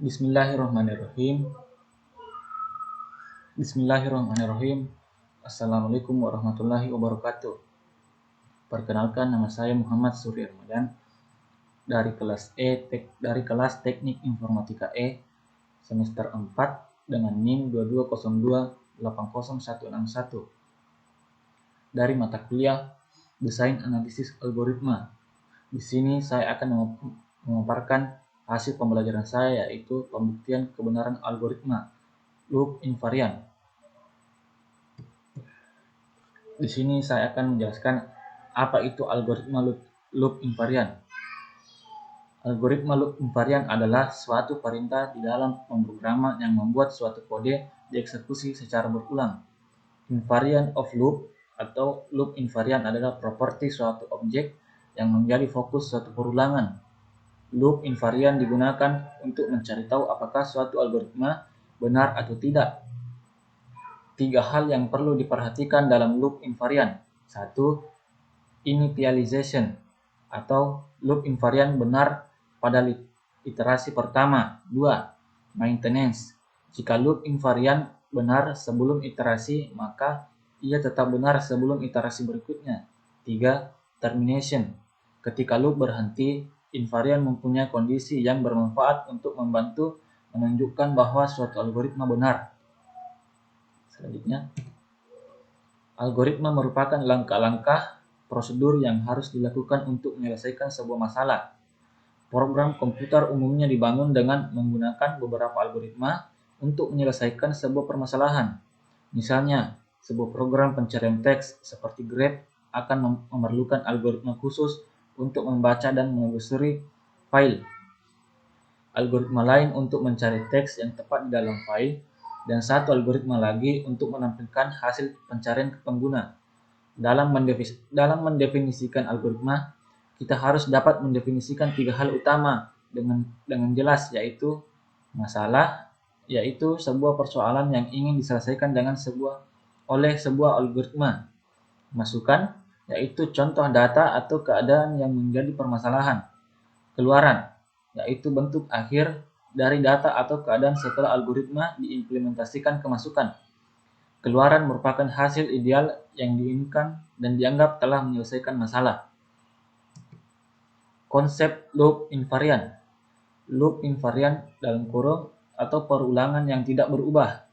Bismillahirrahmanirrahim. Bismillahirrahmanirrahim. Assalamualaikum warahmatullahi wabarakatuh. Perkenalkan, nama saya Muhammad Surya Ramadan dari kelas Teknik Informatika E semester 4 dengan NIM 2202806161 dari mata kuliah Desain Analisis Algoritma. Di sini saya akan memaparkan hasil pembelajaran saya, yaitu pembuktian kebenaran algoritma loop invarian. Di sini saya akan menjelaskan apa itu algoritma loop invarian. Algoritma loop invarian adalah suatu perintah di dalam pemrograman yang membuat suatu kode dieksekusi secara berulang. Invariant of loop atau loop invarian adalah properti suatu objek yang menjadi fokus suatu perulangan. Loop invarian digunakan untuk mencari tahu apakah suatu algoritma benar atau tidak. 3 hal yang perlu diperhatikan dalam loop invarian. 1. Initialization atau loop invarian benar pada iterasi pertama. 2. Maintenance. Jika loop invarian benar sebelum iterasi, maka ia tetap benar sebelum iterasi berikutnya. 3. Termination. Ketika loop berhenti, invarian mempunyai kondisi yang bermanfaat untuk membantu menunjukkan bahwa suatu algoritma benar. Selanjutnya, algoritma merupakan langkah-langkah prosedur yang harus dilakukan untuk menyelesaikan sebuah masalah. Program komputer umumnya dibangun dengan menggunakan beberapa algoritma untuk menyelesaikan sebuah permasalahan. Misalnya, sebuah program pencarian teks seperti grep akan memerlukan algoritma khusus untuk membaca dan menelusuri file. Algoritma lain untuk mencari teks yang tepat di dalam file, dan satu algoritma lagi untuk menampilkan hasil pencarian ke pengguna. Dalam mendefinisikan algoritma, kita harus dapat mendefinisikan 3 hal utama dengan jelas, yaitu masalah, yaitu sebuah persoalan yang ingin diselesaikan oleh sebuah algoritma. Masukan, yaitu contoh data atau keadaan yang menjadi permasalahan. Keluaran, yaitu bentuk akhir dari data atau keadaan setelah algoritma diimplementasikan ke masukan. Keluaran merupakan hasil ideal yang diinginkan dan dianggap telah menyelesaikan masalah. Konsep loop invarian. Loop invarian dalam kurung atau perulangan yang tidak berubah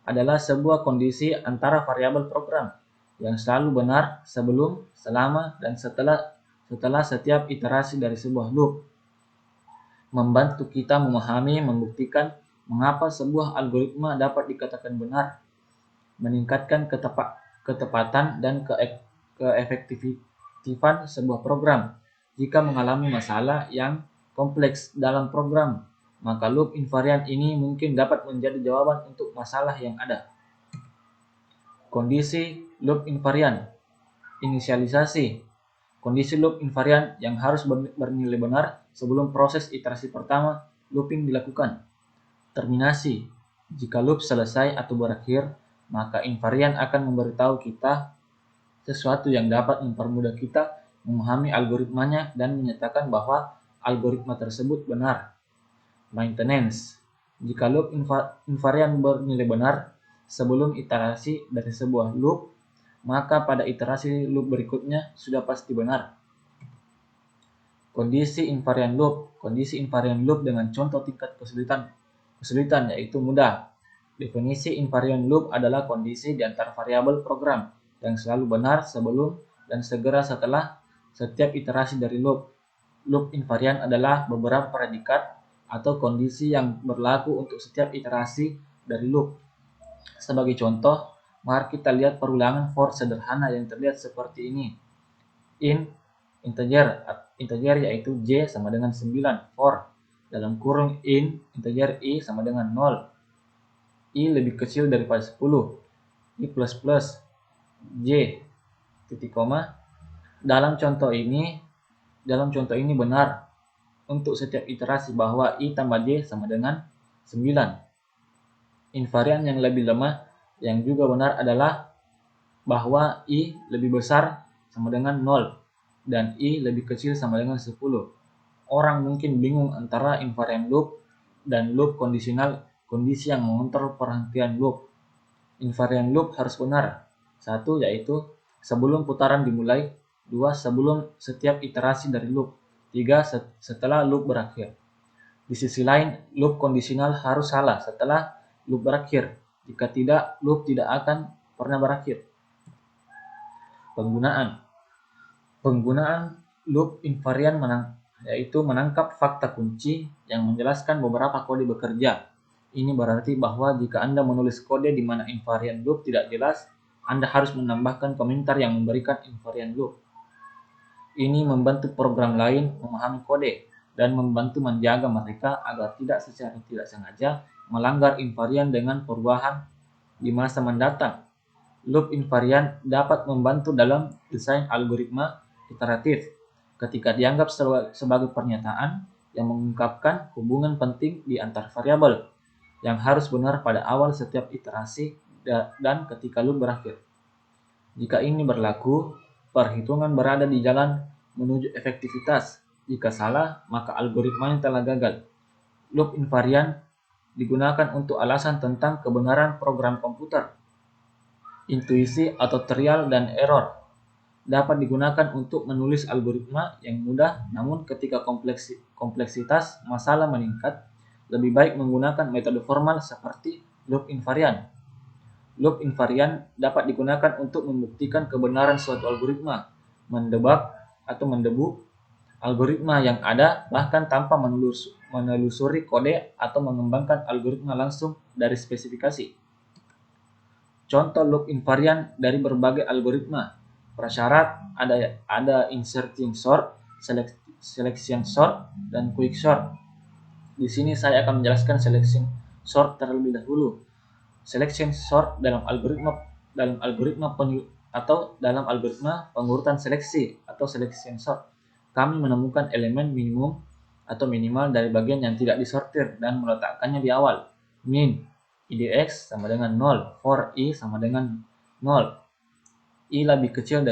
adalah sebuah kondisi antara variabel program yang selalu benar sebelum, selama, dan setelah setiap iterasi dari sebuah loop. Membantu kita memahami, membuktikan mengapa sebuah algoritma dapat dikatakan benar, meningkatkan ketepatan dan keefektifan sebuah program. Jika mengalami masalah yang kompleks dalam program, maka loop invarian ini mungkin dapat menjadi jawaban untuk masalah yang ada. Kondisi loop invarian. Inisialisasi. Kondisi loop invarian yang harus bernilai benar sebelum proses iterasi pertama looping dilakukan. Terminasi. Jika loop selesai atau berakhir, maka invarian akan memberitahu kita sesuatu yang dapat mempermudah kita memahami algoritmanya dan menyatakan bahwa algoritma tersebut benar. Maintenance. Jika loop invarian bernilai benar sebelum iterasi dari sebuah loop, maka pada iterasi loop berikutnya sudah pasti benar. Kondisi invarian loop. Kondisi invarian loop dengan contoh tingkat kesulitan yaitu mudah. Definisi invarian loop adalah kondisi di antara variabel program yang selalu benar sebelum dan segera setelah setiap iterasi dari loop. Loop invarian adalah beberapa predikat atau kondisi yang berlaku untuk setiap iterasi dari loop. Sebagai contoh, mari kita lihat perulangan for sederhana yang terlihat seperti ini. Integer yaitu J sama dengan 9, for dalam kurung integer I sama dengan 0. I lebih kecil daripada 10. I plus plus J titik koma. Dalam contoh ini benar untuk setiap iterasi bahwa I tambah J sama dengan 9. Invarian yang lebih lemah yang juga benar adalah bahwa I lebih besar sama dengan 0 dan I lebih kecil sama dengan 10. Orang mungkin bingung antara invariant loop dan loop kondisional kondisi yang mengontrol perhentian loop. Invariant loop harus benar. 1. Yaitu sebelum putaran dimulai. 2. Sebelum setiap iterasi dari loop. 3. Setelah loop berakhir. Di sisi lain, loop kondisional harus salah setelah loop berakhir. Jika tidak, loop tidak akan pernah berakhir. Penggunaan loop invariant yaitu menangkap fakta kunci yang menjelaskan beberapa kode bekerja. Ini berarti bahwa jika Anda menulis kode di mana invariant loop tidak jelas, Anda harus menambahkan komentar yang memberikan invariant loop. Ini membantu program lain memahami kode dan membantu menjaga mereka agar tidak secara tidak sengaja melanggar invariant dengan perubahan di masa mendatang. Loop invariant dapat membantu dalam desain algoritma iteratif ketika dianggap sebagai pernyataan yang mengungkapkan hubungan penting di antar variabel yang harus benar pada awal setiap iterasi dan ketika loop berakhir. Jika ini berlaku, perhitungan berada di jalan menuju efektivitas. Jika salah, maka algoritmanya telah gagal. Loop invariant digunakan untuk alasan tentang kebenaran program komputer. Intuisi atau trial dan error dapat digunakan untuk menulis algoritma yang mudah, namun ketika kompleksitas masalah meningkat, lebih baik menggunakan metode formal seperti loop invariant. Loop invariant dapat digunakan untuk membuktikan kebenaran suatu algoritma, mendebak atau mendebuk algoritma yang ada bahkan tanpa menelusuri kode atau mengembangkan algoritma langsung dari spesifikasi. Contoh loop invariant dari berbagai algoritma. Prasyarat ada inserting sort, selection sort, dan quick sort. Di sini saya akan menjelaskan selection sort terlebih dahulu. Selection sort dalam algoritma pengurutan seleksi atau selection sort. Kami menemukan elemen minimum atau minimal dari bagian yang tidak disortir dan meletakkannya di awal. Min IDX sama dengan 0, for I sama dengan 0. I lebih kecil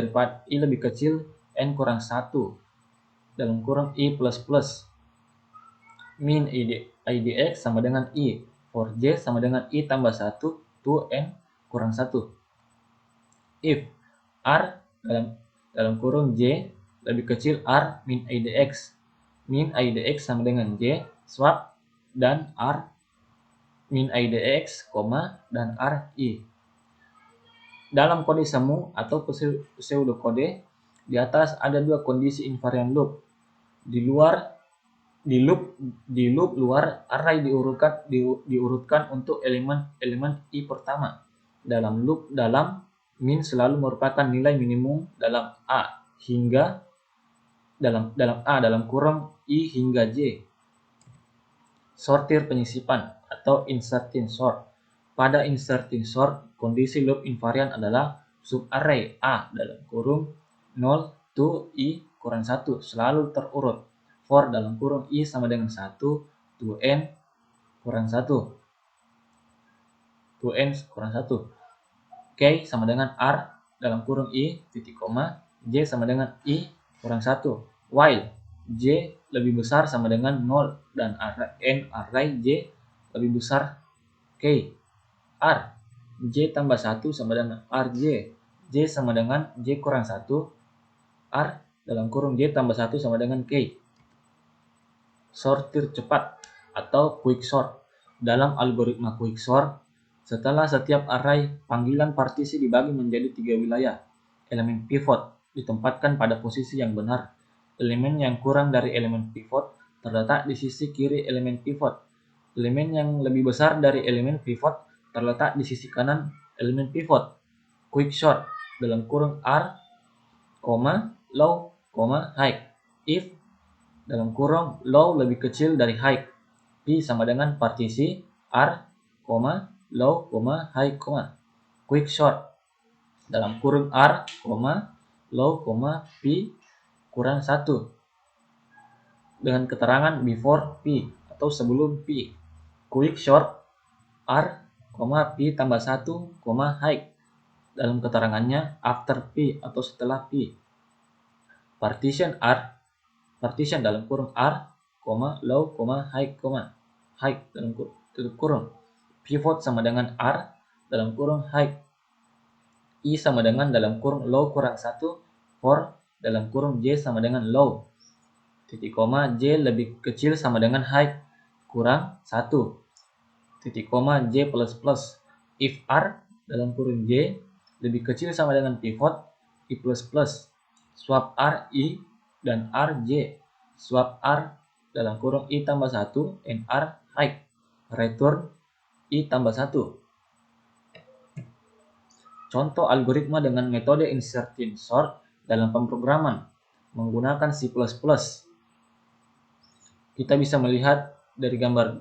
N kurang 1 dalam kurung I plus plus. Min IDX sama dengan I, for J sama dengan I tambah 1 to N kurang 1. If R dalam kurung J lebih kecil R min IDX. Min IDX sama dengan J, swap, dan R min IDX, dan R I. Dalam kode semu atau pseudokode, di atas ada dua kondisi invariant loop. Di loop luar, array diurutkan untuk elemen I pertama. Dalam loop dalam, min selalu merupakan nilai minimum dalam A hingga dalam kurung I hingga J. Sortir penyisipan atau inserting sort. Pada inserting sort, kondisi loop invariant adalah subarray A dalam kurung 0 to I kurang 1 selalu terurut. For dalam kurung I sama dengan 1 to N kurang 1. To N kurang 1. K sama dengan R dalam kurung I titik koma, J sama dengan I kurang 1. While J lebih besar sama dengan 0 dan N array J lebih besar K. R J tambah 1 sama dengan RJ. J sama dengan J kurang 1. R dalam kurung J tambah 1 sama dengan K. Sortir cepat atau quick sort. Dalam algoritma quick sort, setelah setiap array, panggilan partisi dibagi menjadi 3 wilayah. Elemen pivot ditempatkan pada posisi yang benar. Elemen yang kurang dari elemen pivot terletak di sisi kiri elemen pivot. Elemen yang lebih besar dari elemen pivot terletak di sisi kanan elemen pivot. Quick sort dalam kurung R, low, high. If dalam kurung low lebih kecil dari high, P sama dengan partisi R, low, high, quick sort dalam kurung R, low, P kurang 1 dengan keterangan before P atau sebelum P. Quick sort R, P tambah 1, high dalam keterangannya after P atau setelah P. Partition dalam kurung R, low, high, height dalam tutup kurung. Pivot sama dengan R dalam kurung height. I sama dengan dalam kurung low kurang 1 for dalam kurung J sama dengan low. Titik koma J lebih kecil sama dengan height kurang 1. Titik koma J plus plus. If R dalam kurung J lebih kecil sama dengan pivot I plus plus. Swap R I dan R J. Swap R dalam kurung I tambah 1 and R height. Return I tambah 1. Contoh algoritma dengan metode inserting sort dalam pemrograman menggunakan C++. Kita bisa melihat dari gambar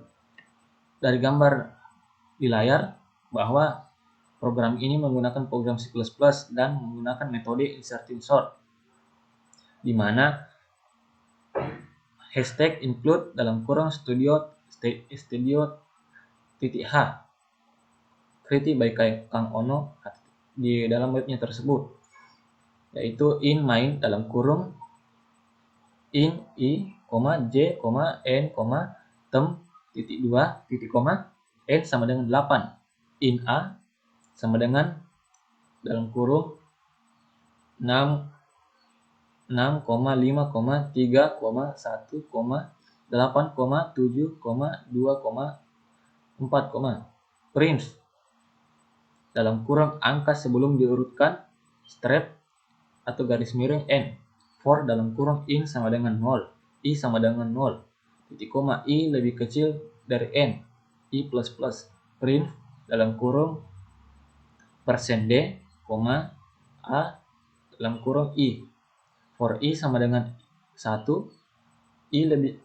di layar bahwa program ini menggunakan program C++ dan menggunakan metode inserting sort, di mana hashtag include dalam kurung studio titik H created by Kang Ono di dalam webnya tersebut, yaitu in main dalam kurung in I, J, N, tem, titik 2, titik koma, N sama dengan 8. In A sama dengan dalam kurung 6, 5, 3, 1, 8, 7, 2, 4, print dalam kurung angka sebelum diurutkan strap atau garis miring N. For dalam kurung in sama dengan 0, I sama dengan 0, titik koma I lebih kecil dari N, I plus plus, print dalam kurung %D, A dalam kurung I. For I sama dengan 1, I lebih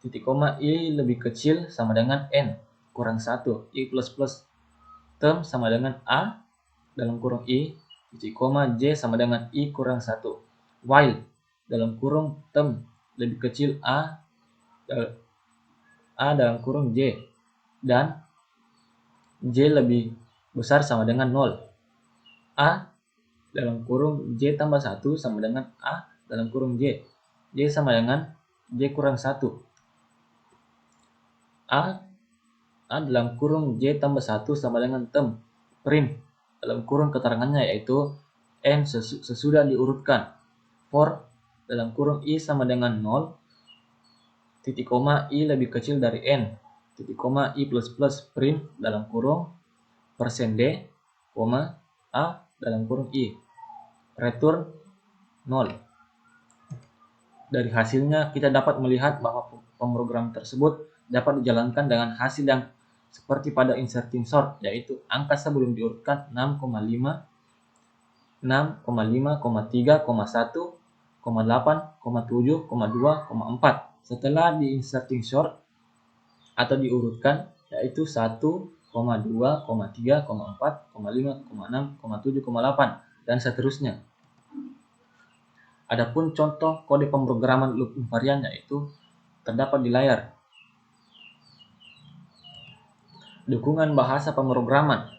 titik koma I lebih kecil sama dengan N kurang 1, I plus plus, term sama dengan A dalam kurung I, titik koma J sama dengan I kurang 1. While dalam kurung term lebih kecil A dalam kurung J dan J lebih besar sama dengan 0. A dalam kurung J tambah 1 sama dengan A dalam kurung J. J sama dengan J kurang 1. A dalam kurung J tambah 1 sama dengan term. Print dalam kurung keterangannya yaitu N sesudah diurutkan. For dalam kurung I sama dengan 0, titik koma I lebih kecil dari N, titik koma I plus plus, print dalam kurung %D, A dalam kurung I. Return 0. Dari hasilnya kita dapat melihat bahwa pemrogram tersebut dapat dijalankan dengan hasil yang seperti pada inserting sort, yaitu angka sebelum diurutkan 6,5, 3,1, 8,7, 2,4. Setelah di inserting sort atau diurutkan yaitu 1, 2, 3, 4, 5, 6, 7, 8 dan seterusnya. Adapun contoh kode pemrograman loop invariant yaitu terdapat di layar. Dukungan bahasa pemrograman.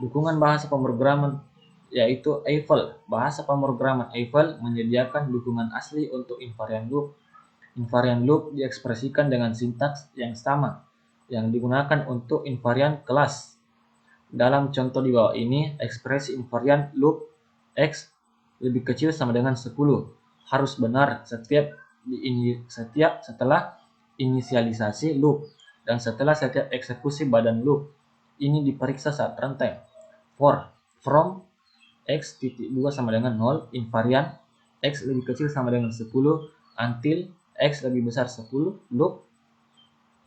Dukungan bahasa pemrograman yaitu Eiffel. Bahasa pemrograman Eiffel menyediakan dukungan asli untuk invariant loop. Invariant loop diekspresikan dengan sintaks yang sama yang digunakan untuk invariant kelas. Dalam contoh di bawah ini, ekspresi invariant loop X lebih kecil sama dengan 10 harus benar setiap setelah inisialisasi loop dan setelah setiap eksekusi badan loop. Ini diperiksa saat runtime. For from X.2 sama dengan 0, invariant X lebih kecil sama dengan 10 until X lebih besar 10, loop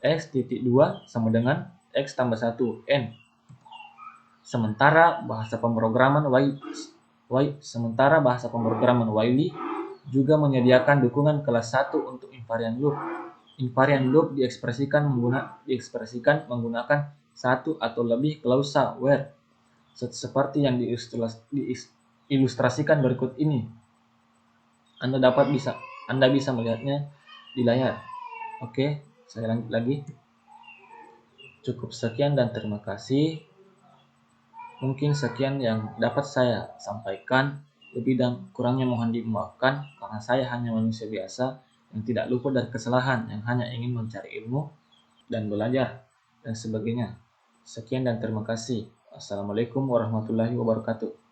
X.2 sama dengan X tambah 1, N. Sementara bahasa pemrograman Wiley juga menyediakan dukungan kelas 1 untuk invariant loop. Invariant loop diekspresikan menggunakan satu atau lebih klausa where, seperti yang diilustrasikan berikut ini. Anda bisa melihatnya di layar. Oke, saya lanjut lagi. Cukup sekian dan terima kasih. Mungkin sekian yang dapat saya sampaikan. Lebih dan kurangnya mohon dimaafkan karena saya hanya manusia biasa yang tidak luput dari kesalahan, yang hanya ingin mencari ilmu. dan belajar, dan sebagainya. Sekian dan terima kasih. Assalamualaikum warahmatullahi wabarakatuh.